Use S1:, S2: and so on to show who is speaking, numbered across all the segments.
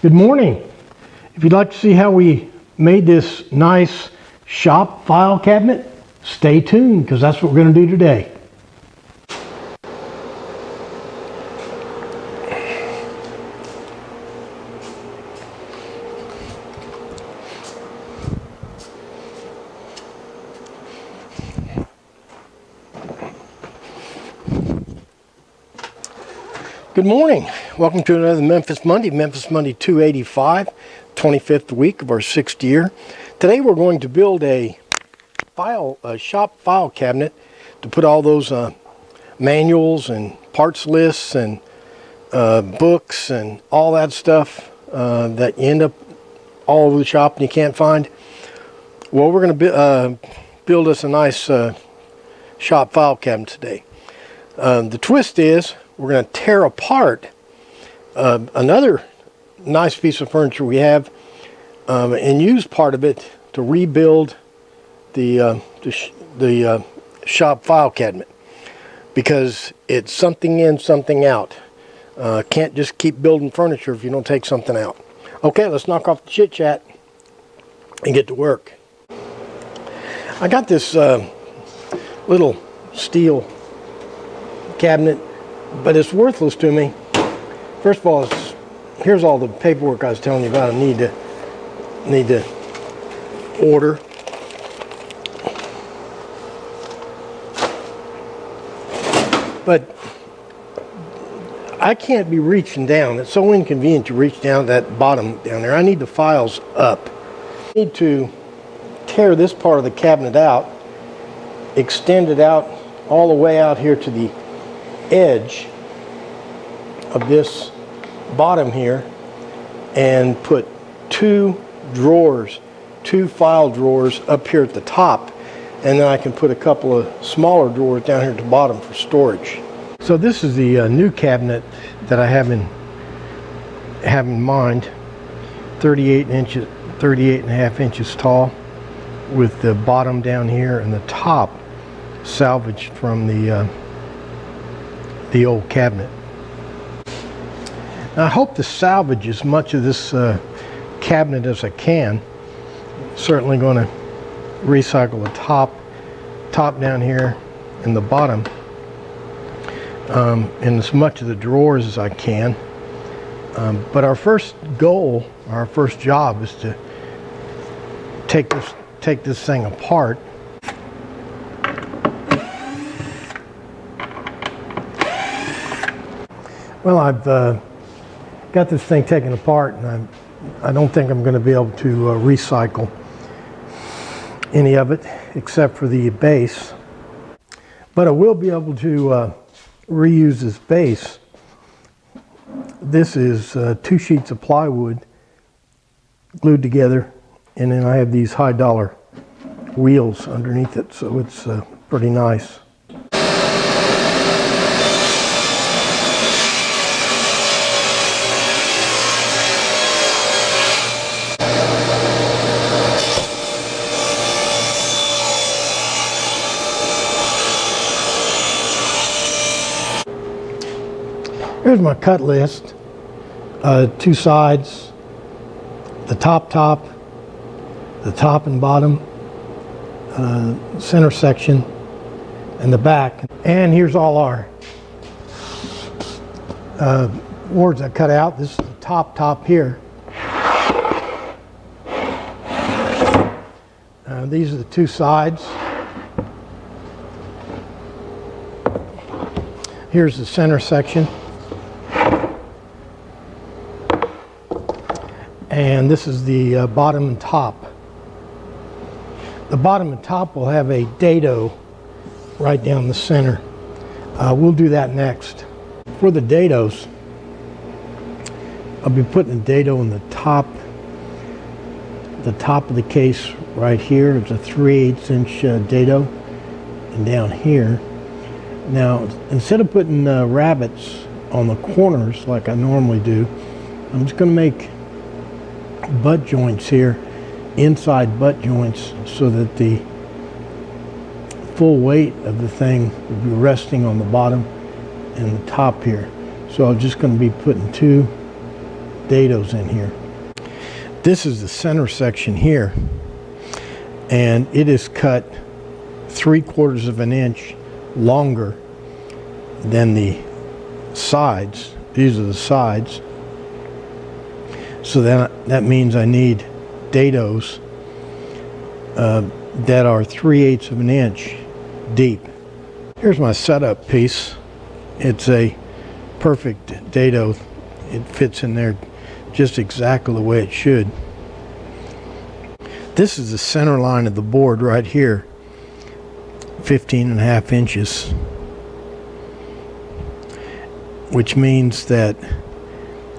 S1: Good morning. If you'd like to see how we made this nice shop file cabinet, stay tuned because that's what we're going to do today. Good morning. Welcome to another Memphis Monday 285, 25th week of our 6th year. Today we're going to build a shop file cabinet to put all those manuals and parts lists and books and all that stuff that you end up all over the shop and you can't find. Well, we're going to build us a nice shop file cabinet today. The twist is we're going to tear apart another nice piece of furniture we have and use part of it to rebuild the shop file cabinet, because it's something in, something out. Can't just keep building furniture if you don't take something out. Okay, let's knock off the chit chat and get to work. I got this little steel cabinet, but it's worthless to me. First of all, here's all the paperwork I was telling you about. I need to order. But I can't be reaching down. It's so inconvenient to reach down that bottom down there. I need the files up. I need to tear this part of the cabinet out, extend it out all the way out here to the edge of this bottom here, and put two file drawers up here at the top, and then I can put a couple of smaller drawers down here at the bottom for storage. So this is the new cabinet that I have in mind. 38 and a half inches tall, with the bottom down here and the top salvaged from the old cabinet. Now, I hope to salvage as much of this cabinet as I can. Certainly going to recycle the top down here and the bottom, and as much of the drawers as I can. But our first goal, our first job, is to take this thing apart. Well, I've got this thing taken apart, and I don't think I'm going to be able to recycle any of it except for the base. But I will be able to reuse this base. This is 2 sheets of plywood glued together, and then I have these high-dollar wheels underneath it, so it's pretty nice. Here's my cut list. 2 sides, the top, the top and bottom, center section, and the back. And here's all our boards I cut out. This is the top here. These are the 2 sides. Here's the center section. And this is the bottom and top. The bottom and top will have a dado right down the center. We'll do that next. For the dados, I'll be putting a dado in the top of the case right here. It's a 3/8 inch dado, and down here. Now, instead of putting rabbets on the corners like I normally do, I'm just going to make butt joints here, inside butt joints, so that the full weight of the thing will be resting on the bottom and the top here. So I'm just going to be putting 2 dados in here. This is the center section here, and it is cut 3/4 of an inch longer than the sides. These are the sides. So that means I need dados that are 3/8 of an inch deep. Here's my setup piece. It's a perfect dado. It fits in there just exactly the way it should. This is the center line of the board right here, 15.5 inches, which means that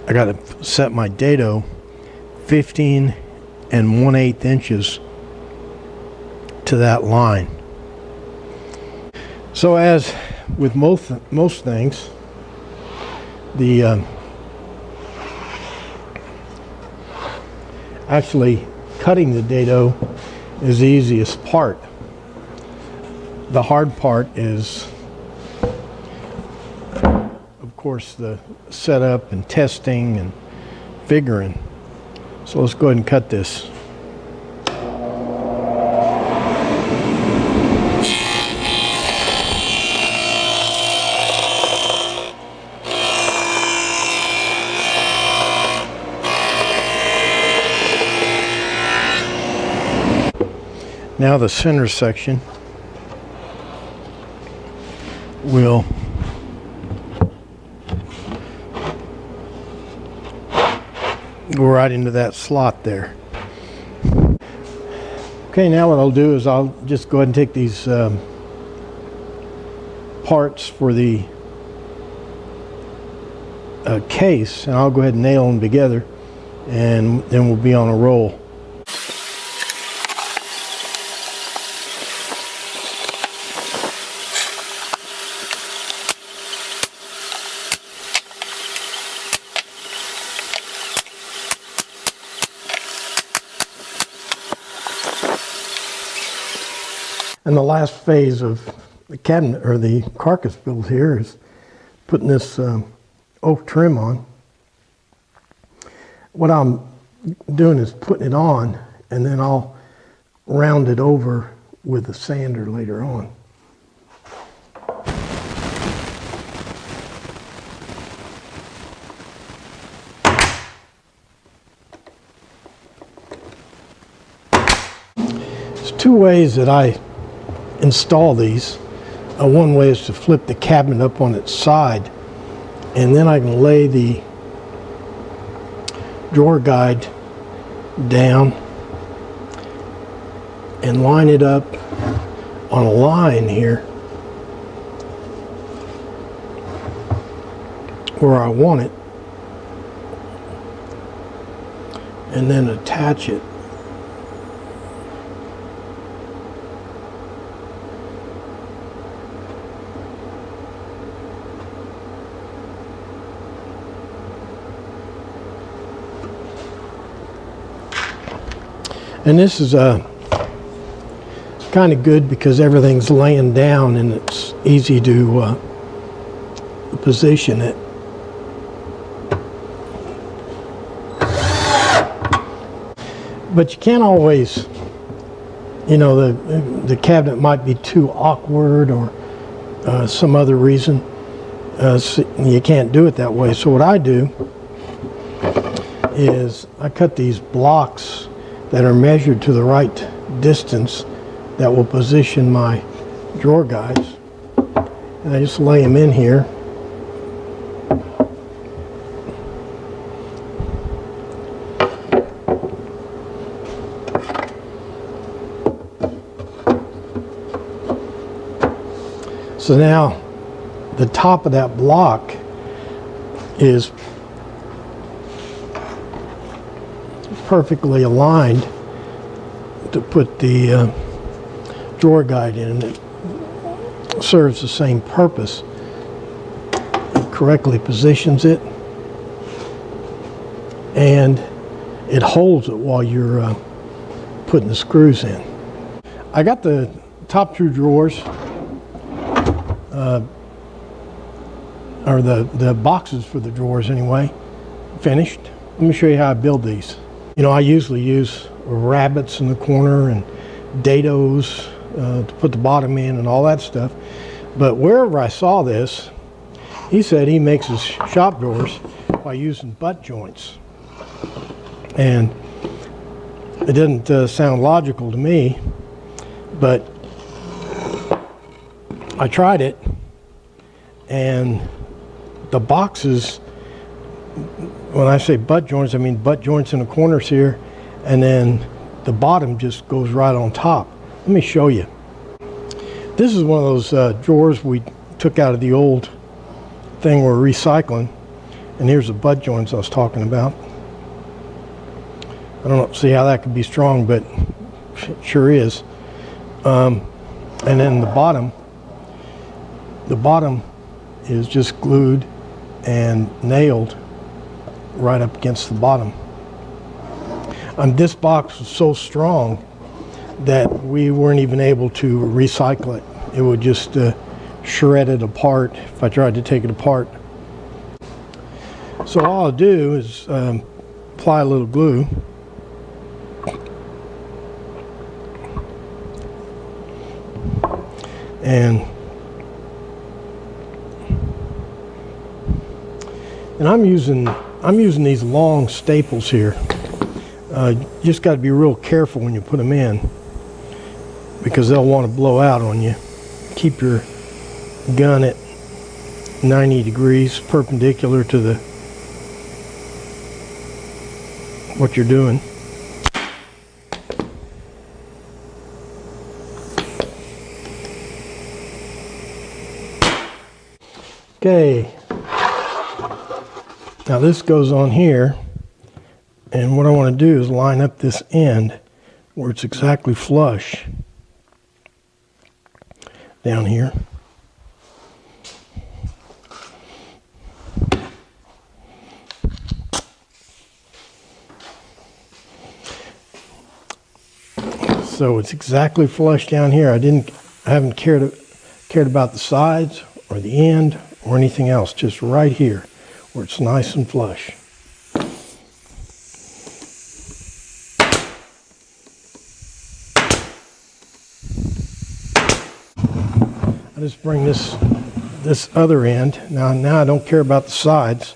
S1: I got to set my dado 15 1/8 inches to that line. So as with most things, the actually cutting the dado is the easiest part. The hard part is, of course, the setup and testing and figuring. So let's go ahead and cut this. Now the center section will go right into that slot there. Okay, now what I'll do is I'll just go ahead and take these parts for the case, and I'll go ahead and nail them together, and then we'll be on a roll. And the last phase of the cabinet, or the carcass build here, is putting this oak trim on. What I'm doing is putting it on, and then I'll round it over with a sander later on. There's two ways that I install these. One way is to flip the cabinet up on its side, and then I can lay the drawer guide down and line it up on a line here where I want it, and then attach it. And this is kind of good because everything's laying down and it's easy to position it. But you can't always, you know, the cabinet might be too awkward or some other reason. So you can't do it that way. So what I do is I cut these blocks that are measured to the right distance that will position my drawer guides. And I just lay them in here. So now the top of that block is perfectly aligned to put the drawer guide in. It serves the same purpose. It correctly positions it, and it holds it while you're putting the screws in. I got the top two drawers, or the boxes for the drawers anyway, finished. Let me show you how I build these. You know, I usually use rabbits in the corner and dados to put the bottom in and all that stuff. But wherever I saw this, he said he makes his shop doors by using butt joints. And it didn't sound logical to me, but I tried it, and the boxes, when I say butt joints, I mean butt joints in the corners here, and then the bottom just goes right on top. Let me show you. This is one of those drawers we took out of the old thing we're recycling, and here's the butt joints I was talking about. I don't see how that could be strong, but it sure is. And then the bottom is just glued and nailed right up against the bottom. This box was so strong that we weren't even able to recycle it. It would just shred it apart if I tried to take it apart. So all I'll do is apply a little glue. And I'm using these long staples here. You just got to be real careful when you put them in, because they'll want to blow out on you. Keep your gun at 90 degrees perpendicular to what you're doing. Okay, now this goes on here, and what I want to do is line up this end where it's exactly flush down here. So it's exactly flush down here. I haven't cared about the sides or the end or anything else, just right here where it's nice and flush. I just bring this other end. Now I don't care about the sides.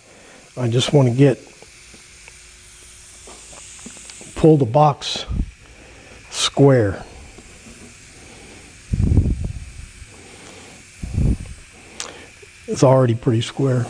S1: I just want to pull the box square. It's already pretty square.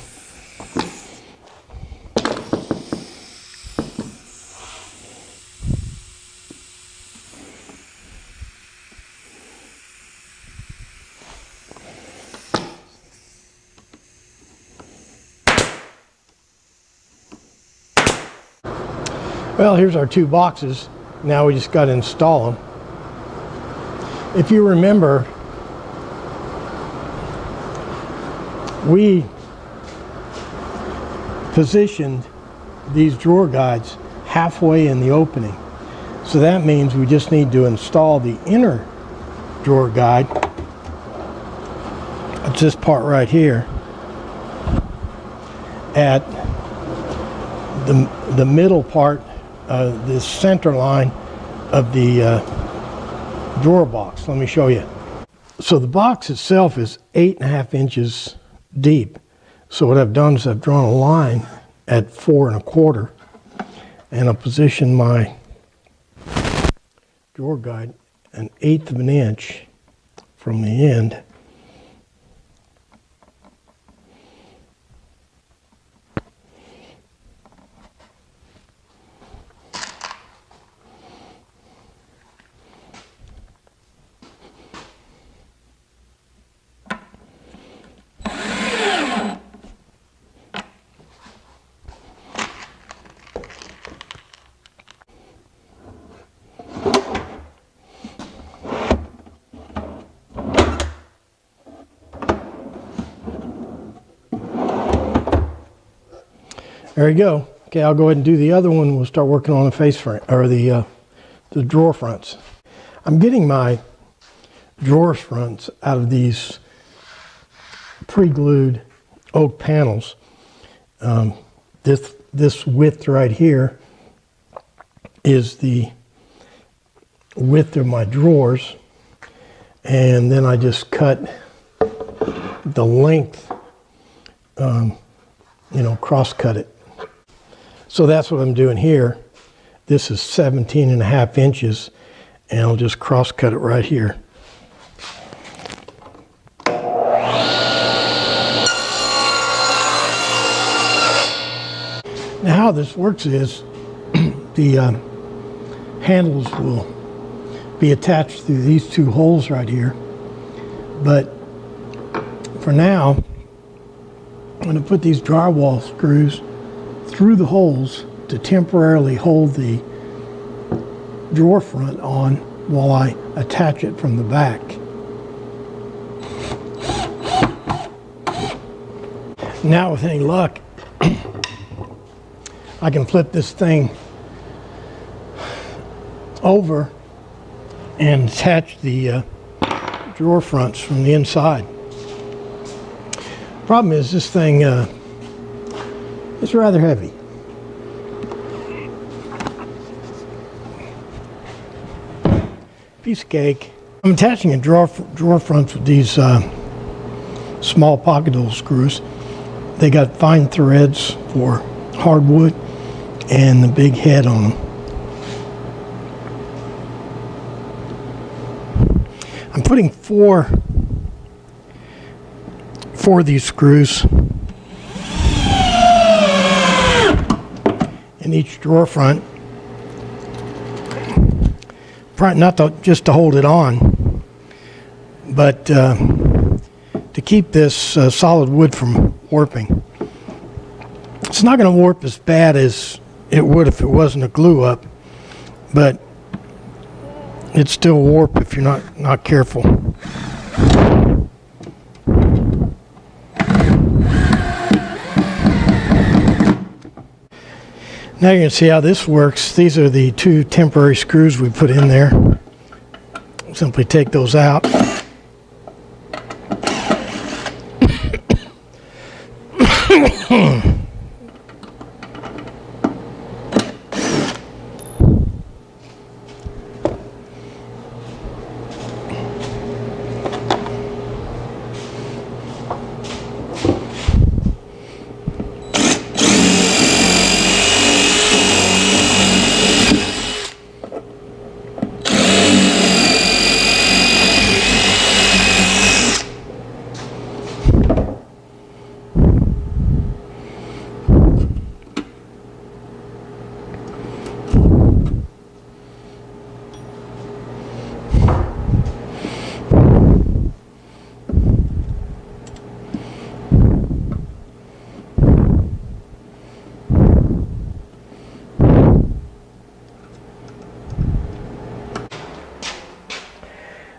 S1: Well, here's our two boxes. Now we just got to install them. If you remember, we positioned these drawer guides halfway in the opening. So that means we just need to install the inner drawer guide. It's this part right here at the middle part, the center line of the drawer box. Let me show you. So the box itself is 8.5 inches deep. So what I've done is I've drawn a line at 4 1/4, and I'll position my drawer guide 1/8 of an inch from the end. There you go. Okay, I'll go ahead and do the other one. We'll start working on the face front, or the drawer fronts. I'm getting my drawer fronts out of these pre-glued oak panels. This this width right here is the width of my drawers, and then I just cut the length, cross cut it. So that's what I'm doing here. This is 17.5 inches, and I'll just cross cut it right here. Now how this works is the handles will be attached through these two holes right here, but for now I'm going to put these drywall screws through the holes to temporarily hold the drawer front on while I attach it from the back. Now with any luck I can flip this thing over and attach the drawer fronts from the inside. Problem is this thing is rather heavy. Piece of cake. I'm attaching a drawer fronts with these small pocket hole screws. They got fine threads for hardwood and the big head on them. I'm putting four of these screws in each drawer front, not just to hold it on, but to keep this solid wood from warping. It's not going to warp as bad as it would if it wasn't a glue up, but it still warp if you're not careful. Now you can see how this works. These are the two temporary screws we put in there. Simply take those out.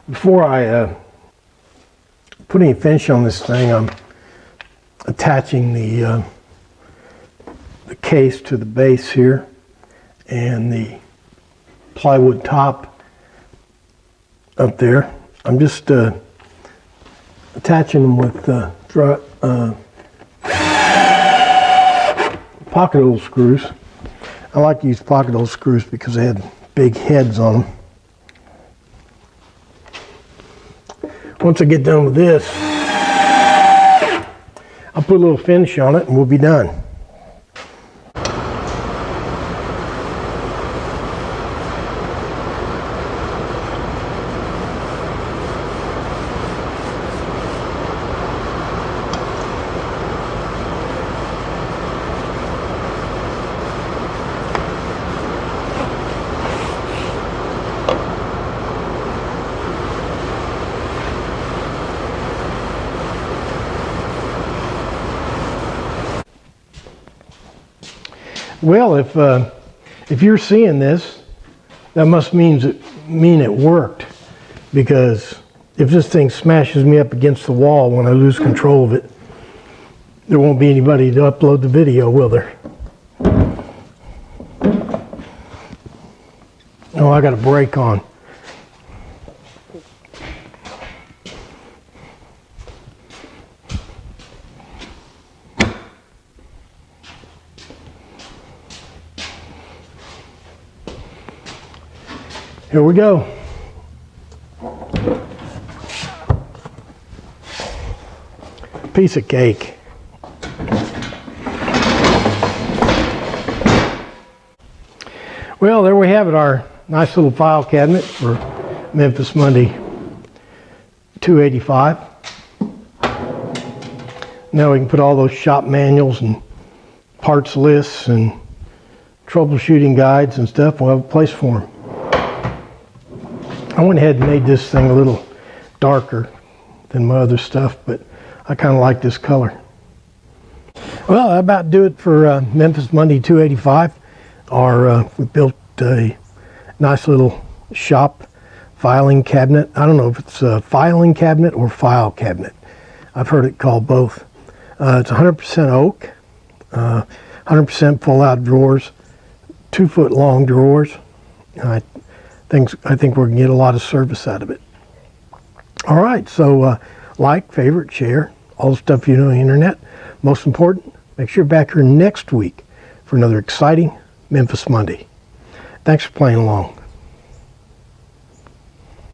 S1: Before I put any finish on this thing, I'm attaching the case to the base here and the plywood top up there. I'm just attaching them with pocket hole screws. I like to use pocket hole screws because they have big heads on them. Once I get done with this, I'll put a little finish on it and we'll be done. Well, if you're seeing this, that must mean it worked, because if this thing smashes me up against the wall when I lose control of it, there won't be anybody to upload the video, will there? Oh, I got a brake on. Here we go. Piece of cake. Well, there we have it, our nice little file cabinet for Memphis Monday 285. Now we can put all those shop manuals and parts lists and troubleshooting guides and stuff. We'll have a place for them. I went ahead and made this thing a little darker than my other stuff, but I kind of like this color. Well, that about do it for Memphis Monday 285. We built a nice little shop filing cabinet. I don't know if it's a filing cabinet or file cabinet. I've heard it called both. It's 100% oak, 100% pull-out drawers, 2-foot long drawers. I think we're going to get a lot of service out of it. All right, so like, favorite, share, all the stuff you know on the internet. Most important, make sure you're back here next week for another exciting Memphis Monday. Thanks for playing along.